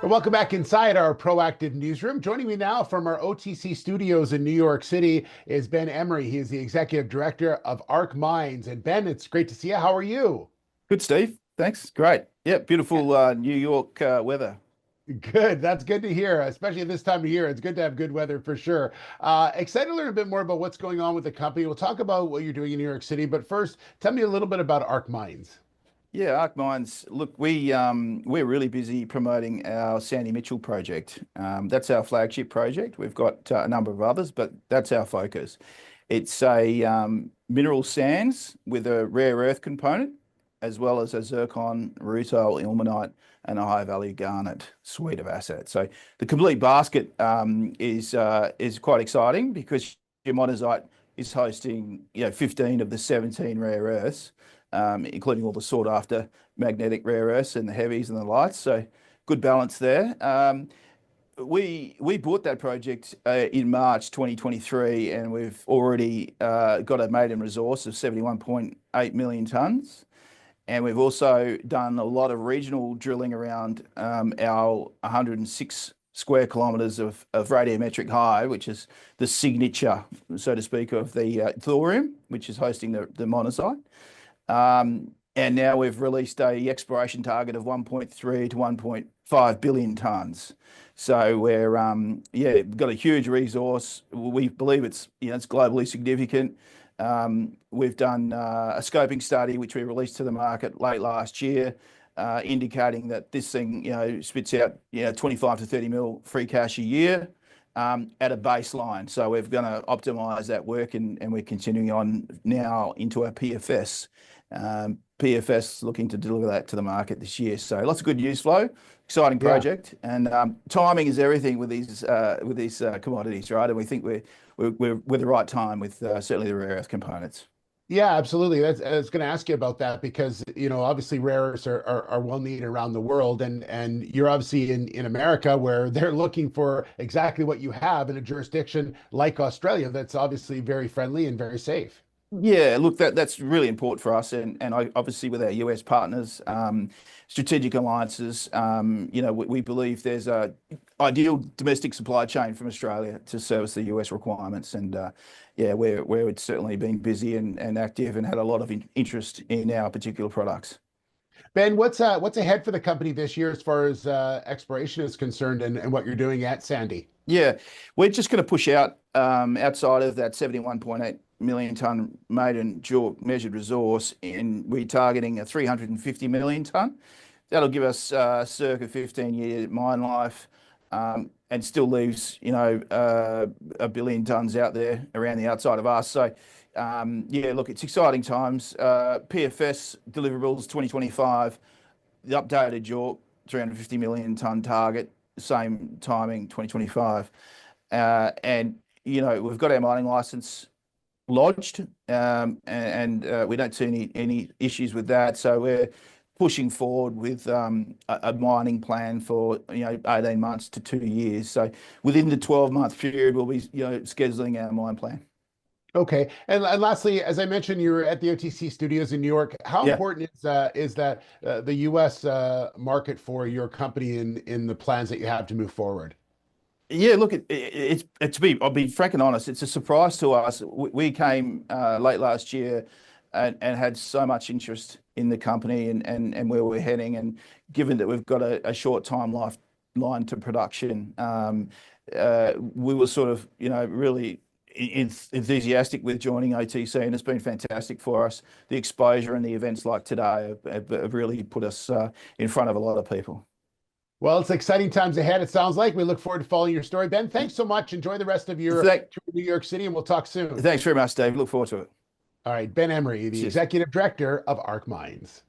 Welcome back inside our proactive newsroom. Joining me now from our OTC studios in New York City is Ben Emery. He is the executive director of Ark Mines. And Ben, it's great to see you. How are you? Good, Steve. Thanks. Great. Yeah, beautiful New York weather. Good. That's good to hear, especially at this time of year. It's good to have good weather for sure. Excited to learn a bit more about what's going on with the company. We'll talk about what you're doing in New York City, but first, tell me a little bit about Ark Mines. Yeah, Ark Mines. Look, we're really busy promoting our Sandy Mitchell project. That's our flagship project. We've got a number of others, but that's our focus. It's a mineral sands with a rare earth component, as well as a zircon, rutile, ilmenite, and a high value garnet suite of assets. So the complete basket is quite exciting because your monazite is hosting 15 of the 17 rare earths, including all the sought after magnetic rare earths and the heavies and the lights. So good balance there. We bought that project in March 2023, and we've already got a maiden resource of 71.8 million tonnes. And we've also done a lot of regional drilling around our 106 square kilometres of radiometric high, which is the signature, so to speak, of the thorium, which is hosting the monazite. And now we've released a exploration target of 1.3 to 1.5 billion tonnes. So we're we've got a huge resource. We believe it's globally significant. We've done a scoping study which we released to the market late last year, indicating that this thing spits out 25 to 30 mil free cash a year at a baseline. So we're going to optimise that work, and we're continuing on now into our PFS. PFS looking to deliver that to the market this year. So lots of good news flow, exciting project, and timing is everything with these commodities, right? And we think we're the right time with certainly the rare earth components. Yeah, absolutely. I was going to ask you about that because, obviously rare earths are well needed around the world, and you're obviously in America where they're looking for exactly what you have in a jurisdiction like Australia that's obviously very friendly and very safe. Yeah, look, that's really important for us, and obviously with our US partners, strategic alliances, we believe there's a ideal domestic supply chain from Australia to service the US requirements, and we're certainly been busy and active and had a lot of interest in our particular products. Ben, what's ahead for the company this year as far as exploration is concerned, and what you're doing at Sandy? Yeah, we're just going to push out outside of that 71.8 million tonne maiden JORC measured resource, and we're targeting a 350 million tonne. That'll give us circa 15-year mine life, and still leaves a billion tonnes out there around the outside of us. So look, it's exciting times. PFS deliverables 2025, the updated JORC 350 million tonne target, same timing 2025, and we've got our mining license lodged, and we don't see any issues with that. So we're pushing forward with a mining plan for 18 months to 2 years. So within the 12-month period, we'll be scheduling our mine plan. Okay, and lastly, as I mentioned, you're at the OTC studios in New York. How important is that the U.S. Market for your company in the plans that you have to move forward? Yeah, look, I'll be frank and honest, it's a surprise to us. We came late last year and had so much interest in the company and where we're heading, and given that we've got a short line to production, we were sort of really enthusiastic with joining OTC, and it's been fantastic for us. The exposure and the events like today have really put us in front of a lot of people. Well, it's exciting times ahead, it sounds like. We look forward to following your story. Ben, thanks so much. Enjoy the rest of your tour to New York City, and we'll talk soon. Thanks very much, Dave. Look forward to it. All right, Ben Emery, the executive director of Ark Mines.